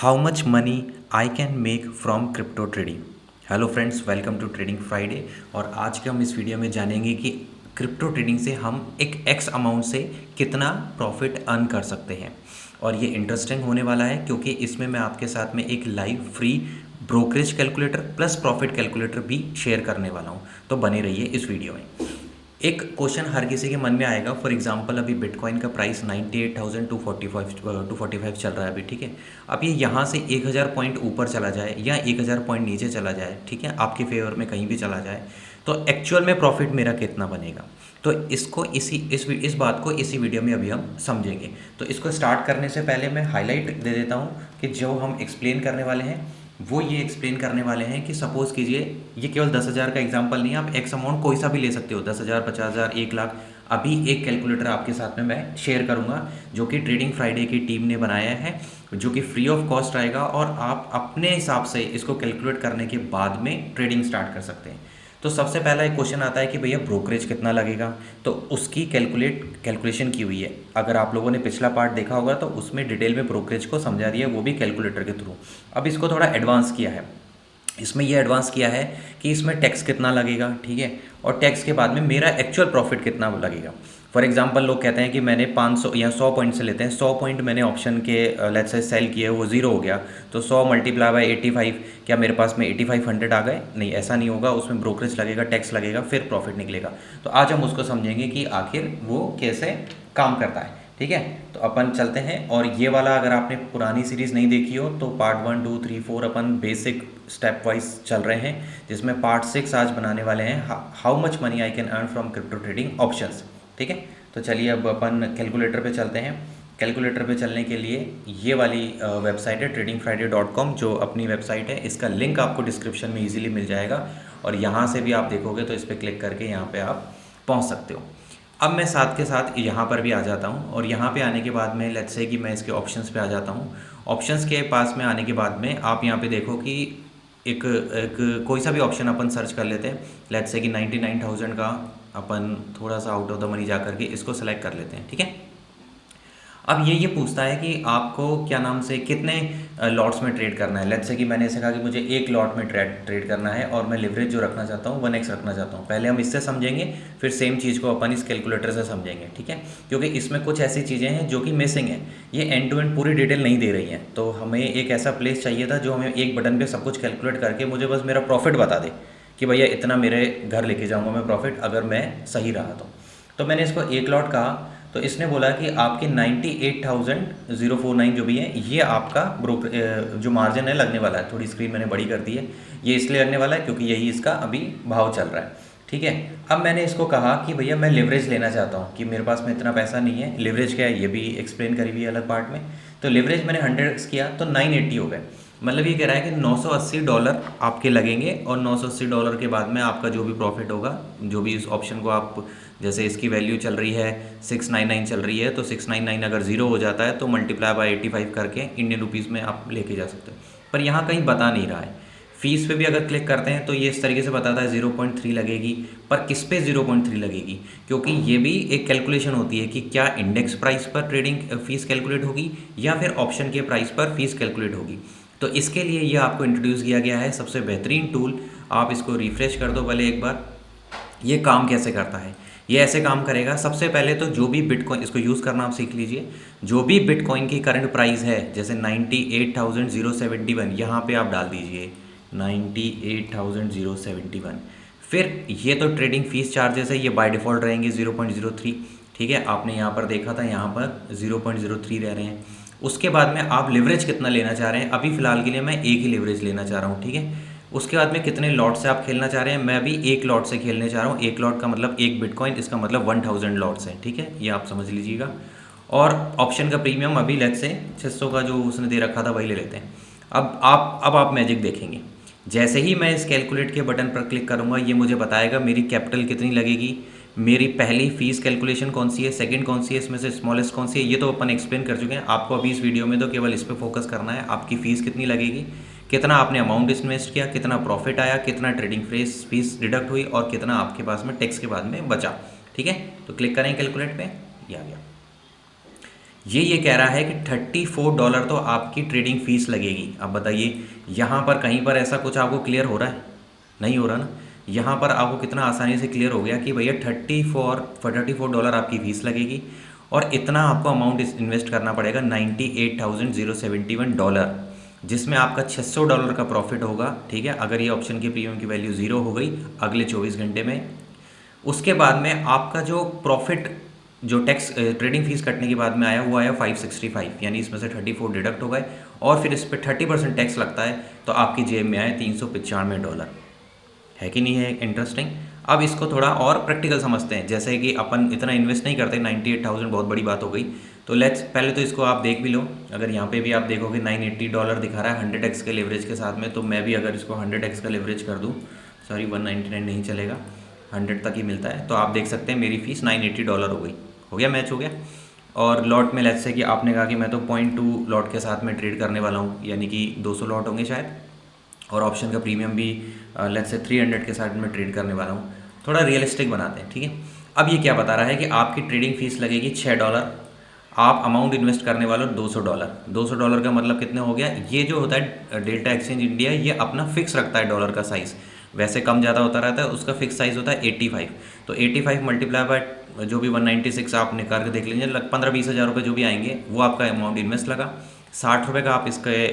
How much money I can make from crypto trading. Hello friends, welcome to trading Friday. और आज के हम इस वीडियो में जानेंगे कि क्रिप्टो ट्रेडिंग से हम एक एक्स अमाउंट से कितना प्रॉफिट अर्न कर सकते हैं। और ये इंटरेस्टिंग होने वाला है क्योंकि इसमें मैं आपके साथ में एक live free brokerage calculator plus profit calculator भी शेयर करने वाला हूँ। तो बने रहिए इस वीडियो में। एक क्वेश्चन हर किसी के मन में आएगा। फॉर एग्जांपल अभी बिटकॉइन का प्राइस 98,245 चल रहा है अभी, ठीक है। अब ये यहाँ से 1000 पॉइंट ऊपर चला जाए या 1000 पॉइंट नीचे चला जाए, ठीक है, आपके फेवर में कहीं भी चला जाए, तो एक्चुअल में प्रॉफिट मेरा कितना बनेगा। तो इसको इस बात को इसी वीडियो में अभी हम समझेंगे। तो इसको स्टार्ट करने से पहले मैं हाईलाइट दे देता हूँ कि जो हम एक्सप्लेन करने वाले हैं वो ये एक्सप्लेन करने वाले हैं कि सपोज़ कीजिए ये केवल 10,000 का एग्जांपल नहीं है, आप एक्स अमाउंट कोई सा भी ले सकते हो, 10,000, 50,000, 1 लाख। अभी एक कैलकुलेटर आपके साथ में मैं शेयर करूंगा जो कि ट्रेडिंग फ्राइडे की टीम ने बनाया है, जो कि फ्री ऑफ कॉस्ट आएगा और आप अपने हिसाब से इसको कैलकुलेट करने के बाद में ट्रेडिंग स्टार्ट कर सकते हैं। तो सबसे पहला एक क्वेश्चन आता है कि भैया ब्रोकरेज कितना लगेगा। तो उसकी कैलकुलेशन की हुई है। अगर आप लोगों ने पिछला पार्ट देखा होगा तो उसमें डिटेल में ब्रोकरेज को समझा दिया, वो भी कैलकुलेटर के थ्रू। अब इसको थोड़ा एडवांस किया है। इसमें ये एडवांस किया है कि इसमें टैक्स कितना लगेगा, ठीक है, और टैक्स के बाद में मेरा एक्चुअल प्रॉफिट कितना लगेगा। फॉर एग्जांपल लोग कहते हैं कि मैंने 500 या 100 पॉइंट से लेते हैं, 100 पॉइंट मैंने ऑप्शन के लेट्स से सेल किए, वो ज़ीरो हो गया, तो 100 मल्टीप्लाई बाय 85, क्या मेरे पास में 8500 आ गए? नहीं, ऐसा नहीं होगा। उसमें ब्रोकरेज लगेगा, टैक्स लगेगा, फिर प्रॉफिट निकलेगा। तो आज हम उसको समझेंगे कि आखिर वो कैसे काम करता है, ठीक है। तो अपन चलते हैं। और ये वाला अगर आपने पुरानी सीरीज़ नहीं देखी हो तो पार्ट 1, 2, 3, 4 अपन बेसिक स्टेप वाइज चल रहे हैं, जिसमें पार्ट 6 आज बनाने वाले हैं, how much money I can earn from crypto trading options, ठीक है। तो चलिए अब अपन कैलकुलेटर पे चलते हैं। कैलकुलेटर पे चलने के लिए ये वाली वेबसाइट है tradingfriday.com, जो अपनी वेबसाइट है। इसका लिंक आपको डिस्क्रिप्शन में इजीली मिल जाएगा और यहाँ से भी आप देखोगे तो इस पर क्लिक करके यहाँ पे आप पहुँच सकते हो। अब मैं साथ के साथ यहाँ पर भी आ जाता हूँ और यहाँ पे आने के बाद में लेट्स से कि मैं इसके ऑप्शंस पे आ जाता हूँ। ऑप्शंस के पास में आने के बाद में आप यहाँ पे देखो कि एक एक कोई सा भी ऑप्शन अपन सर्च कर लेते हैं। लेट्स से कि 99,000 का अपन थोड़ा सा आउट ऑफ द मनी जा करके इसको सेलेक्ट कर लेते हैं, ठीक है। अब ये पूछता है कि आपको क्या नाम से कितने लॉट्स में ट्रेड करना है। लेट्स से कि मैंने ऐसे कहा कि मुझे एक लॉट में ट्रेड करना है और मैं लिवरेज जो रखना चाहता हूँ 1x रखना चाहता हूँ। पहले हम इससे समझेंगे, फिर सेम चीज़ को अपन इस कैलकुलेटर से समझेंगे, ठीक है। क्योंकि इसमें कुछ ऐसी चीज़ें हैं जो कि मिसिंग हैं, ये एंड टू एंड पूरी डिटेल नहीं दे रही हैं। तो हमें एक ऐसा प्लेस चाहिए था जो हमें एक बटन पर सब कुछ कैलकुलेट करके मुझे बस मेरा प्रॉफिट बता दे कि भैया इतना मेरे घर लेके जाऊँगा मैं प्रॉफिट, अगर मैं सही रहा तो मैंने इसको एक लॉट कहा। तो इसने बोला कि आपकी 98,049 जो भी है, ये आपका जो मार्जिन है लगने वाला है। थोड़ी स्क्रीन मैंने बड़ी कर दी है, ये इसलिए लगने वाला है क्योंकि यही इसका अभी भाव चल रहा है, ठीक है। अब मैंने इसको कहा कि भैया मैं लिवरेज लेना चाहता हूँ, कि मेरे पास में इतना पैसा नहीं है। लिवरेज क्या है ये भी एक्सप्लेन करी हुई है अलग पार्ट में। तो लिवरेज मैंने 100x किया तो 980 हो गए। मतलब ये कह रहा है कि $980 आपके लगेंगे और $980 के बाद में आपका जो भी प्रॉफिट होगा, जो भी इस ऑप्शन को आप, जैसे इसकी वैल्यू चल रही है 699 चल रही है, तो 699 अगर ज़ीरो हो जाता है तो मल्टीप्लाई बाय 85 करके इंडियन रुपीज़ में आप लेके जा सकते हो। पर यहाँ कहीं बता नहीं रहा है। फीस पे भी अगर क्लिक करते हैं तो ये इस तरीके से बताता है 0.3 लगेगी। पर किस पे 0.3 लगेगी? क्योंकि ये भी एक कैलकुलेशन होती है कि क्या इंडेक्स प्राइस पर ट्रेडिंग फीस कैलकुलेट होगी या फिर ऑप्शन के प्राइस पर फीस कैलकुलेट होगी। तो इसके लिए ये आपको इंट्रोड्यूस किया गया है सबसे बेहतरीन टूल। आप इसको रिफ्रेश कर दो भले एक बार। ये काम कैसे करता है? ये ऐसे काम करेगा। सबसे पहले तो जो भी बिटकॉइन, इसको यूज़ करना आप सीख लीजिए, जो भी बिटकॉइन की करंट प्राइस है, जैसे 98,071, यहाँ पे आप डाल दीजिए 98,071। फिर ये तो ट्रेडिंग फीस चार्जेस है, ये बाय डिफ़ॉल्ट रहेंगे 0.03, ठीक है। आपने यहाँ पर देखा था, यहाँ पर 0.03 रह रहे हैं। उसके बाद में आप लिवरेज कितना लेना चाह रहे हैं। अभी फ़िलहाल के लिए मैं एक ही लिवरेज लेना चाह रहा हूँ, ठीक है। उसके बाद में कितने लॉट से आप खेलना चाह रहे हैं। मैं अभी एक लॉट से खेलने चाह रहा हूँ। एक लॉट का मतलब एक बिटकॉइन, इसका मतलब 1000 लॉट्स हैं, ठीक है, ये आप समझ लीजिएगा। और ऑप्शन का प्रीमियम अभी लेट्स से 600 का जो उसने दे रखा था वही ले लेते हैं। अब आप मैजिक देखेंगे। जैसे ही मैं इस कैलकुलेट के बटन पर क्लिक करूँगा, ये मुझे बताएगा मेरी कैपिटल कितनी लगेगी, मेरी पहली फ़ीस कैलकुलेशन कौन सी है, सेकंड कौन सी है, इसमें से स्मॉलेस्ट कौन सी है। ये तो अपन एक्सप्लेन कर चुके हैं। आपको अभी इस वीडियो में तो केवल इस पर फोकस करना है, आपकी फ़ीस कितनी लगेगी, कितना आपने अमाउंट इन्वेस्ट किया, कितना प्रॉफिट आया, कितना ट्रेडिंग फीस डिडक्ट हुई और कितना आपके पास में टैक्स के बाद में बचा, ठीक है। तो क्लिक करें कैलकुलेट पे, ये आ गया। ये कह रहा है कि $34 तो आपकी ट्रेडिंग फीस लगेगी। अब बताइए यहाँ पर कहीं पर ऐसा कुछ आपको क्लियर हो रहा है? नहीं हो रहा ना। यहाँ पर आपको कितना आसानी से क्लियर हो गया कि भैया $34 आपकी फ़ीस लगेगी और इतना आपको अमाउंट इन्वेस्ट करना पड़ेगा $98,071, जिसमें आपका $600 का प्रॉफिट होगा। ठीक है, अगर ये ऑप्शन की प्रीमियम की वैल्यू ज़ीरो हो गई अगले 24 घंटे में। उसके बाद में आपका जो प्रॉफिट, जो टैक्स ट्रेडिंग फीस कटने के बाद में आया वो आया 565, यानी इसमें से 34 डिडक्ट हो गए और फिर इस पर 30% टैक्स लगता है, तो आपकी जेब में आए $395। है कि नहीं है इंटरेस्टिंग? अब इसको थोड़ा और प्रैक्टिकल समझते हैं। जैसे कि अपन इतना इन्वेस्ट नहीं करते, 98,000 बहुत बड़ी बात हो गई, तो लेट्स पहले तो इसको आप देख भी लो। अगर यहाँ पे भी आप देखोगे $980 दिखा रहा है 100x के लेवरेज के साथ में, तो मैं भी अगर इसको 100x का लेवरेज कर दूँ, सॉरी 199 नहीं चलेगा, 100 तक ही मिलता है, तो आप देख सकते हैं मेरी फ़ीस $980 हो गई। हो गया, मैच हो गया। और लॉट में लेट्स से कि आपने कहा कि मैं तो 0.2 लॉट के साथ में ट्रेड करने वाला हूँ, यानी कि 200 लॉट होंगे शायद, और ऑप्शन का प्रीमियम भी लेट्स से 300 के साथ में ट्रेड करने वाला हूँ। थोड़ा रियलिस्टिक बनाते हैं, ठीक है। अब ये क्या बता रहा है कि आपकी ट्रेडिंग फीस लगेगी $6, आप अमाउंट इन्वेस्ट करने वाले हो $200। $200 का मतलब कितने हो गया? ये जो होता है डेल्टा एक्सचेंज इंडिया, ये अपना फिक्स रखता है डॉलर का साइज़, वैसे कम ज़्यादा होता रहता है, उसका फिक्स साइज़ होता है 85। तो 85 मल्टीप्लाई बाय जो भी 196 आप निकाल के देख लीजिए, 15-20 हज़ार रुपये जो भी आएंगे वो आपका अमाउंट इन्वेस्ट लगा। $60 का आप इसके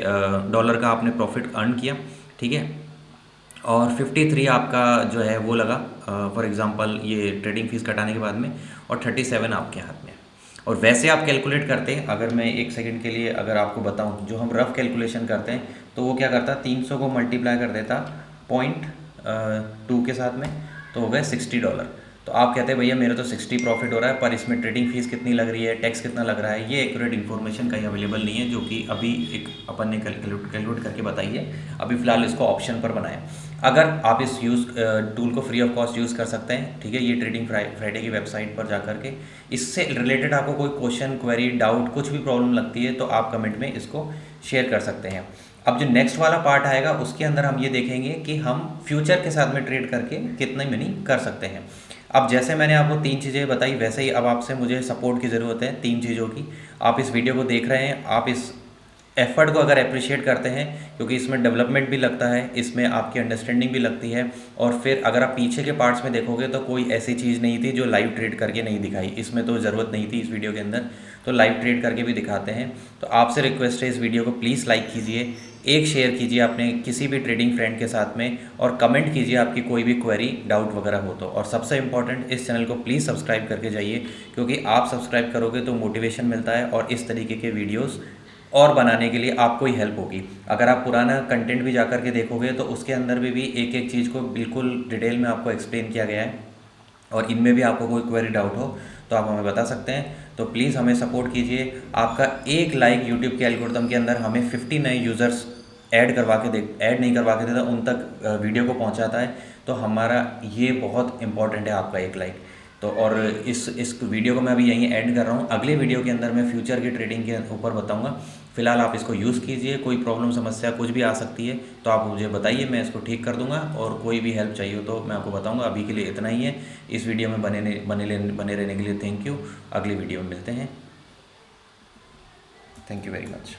डॉलर का आपने प्रॉफिट अर्न किया, ठीक है। और 53 आपका जो है वो लगा फॉर एग्जांपल ये ट्रेडिंग फीस कटाने के बाद में, और 37 आपके हाथ में। और वैसे आप कैलकुलेट करते हैं, अगर मैं एक सेकंड के लिए अगर आपको बताऊं, जो हम रफ कैलकुलेशन करते हैं, तो वो क्या करता, 300 को मल्टीप्लाई कर देता 0.2 के साथ में, तो हो गए $60। तो आप कहते हैं भैया मेरा तो 60 प्रॉफिट हो रहा है, पर इसमें ट्रेडिंग फीस कितनी लग रही है, टैक्स कितना लग रहा है, ये एक्यूरेट इन्फॉर्मेशन कहीं अवेलेबल नहीं है, जो कि अभी एक अपन ने कैलकुलेट करके बताई है। अभी फ़िलहाल इसको ऑप्शन पर बनाया। अगर आप इस टूल को फ्री ऑफ कॉस्ट यूज़ कर सकते हैं, ठीक है, ये ट्रेडिंग फ्राइडे की वेबसाइट पर जा करके, इससे रिलेटेड आपको कोई क्वेश्चन, क्वेरी, डाउट, कुछ भी प्रॉब्लम लगती है तो आप कमेंट में इसको शेयर कर सकते हैं। अब जो नेक्स्ट वाला पार्ट आएगा उसके अंदर हम ये देखेंगे कि हम फ्यूचर के साथ में ट्रेड करके कितनी मनी कर सकते हैं। अब जैसे मैंने आपको 3 चीज़ें बताई, वैसे ही अब आपसे मुझे सपोर्ट की ज़रूरत है 3 चीज़ों की। आप इस वीडियो को देख रहे हैं, आप इस एफ़र्ट को अगर अप्रिशिएट करते हैं, क्योंकि इसमें डेवलपमेंट भी लगता है, इसमें आपकी अंडरस्टैंडिंग भी लगती है, और फिर अगर आप पीछे के पार्ट्स में देखोगे तो कोई ऐसी चीज़ नहीं थी जो लाइव ट्रेड करके नहीं दिखाई, इसमें तो ज़रूरत नहीं थी इस वीडियो के अंदर, तो लाइव ट्रेड करके भी दिखाते हैं। तो आपसे रिक्वेस्ट है इस वीडियो को प्लीज़ लाइक कीजिए, एक शेयर कीजिए अपने किसी भी ट्रेडिंग फ्रेंड के साथ में, और कमेंट कीजिए आपकी कोई भी क्वेरी, डाउट वगैरह हो तो। और सबसे इंपॉर्टेंट, इस चैनल को प्लीज़ सब्सक्राइब करके जाइए, क्योंकि आप सब्सक्राइब करोगे तो मोटिवेशन मिलता है और इस तरीके के वीडियोस और बनाने के लिए आपको ही हेल्प होगी। अगर आप पुराना कंटेंट भी जा कर के देखोगे तो उसके अंदर भी एक एक चीज़ को बिल्कुल डिटेल में आपको एक्सप्लेन किया गया है, और इनमें भी आपको कोई क्वेरी, डाउट हो तो आप हमें बता सकते हैं। तो प्लीज़ हमें सपोर्ट कीजिए। आपका एक लाइक यूट्यूब के एल्गोरिथम के अंदर हमें 50 नए यूज़र्स ऐड नहीं करवा के देता, उन तक वीडियो को पहुंचाता है। तो हमारा ये बहुत इंपॉर्टेंट है, आपका एक लाइक। तो और इस वीडियो को मैं अभी यहीं एंड कर रहा हूँ। अगले वीडियो के अंदर मैं फ्यूचर की ट्रेडिंग के ऊपर बताऊँगा। फिलहाल आप इसको यूज़ कीजिए, कोई प्रॉब्लम, समस्या कुछ भी आ सकती है तो आप मुझे बताइए, मैं इसको ठीक कर दूंगा, और कोई भी हेल्प चाहिए हो तो मैं आपको बताऊंगा। अभी के लिए इतना ही है। इस वीडियो में बने रहने के लिए थैंक यू। अगली वीडियो में मिलते हैं। Thank you very much.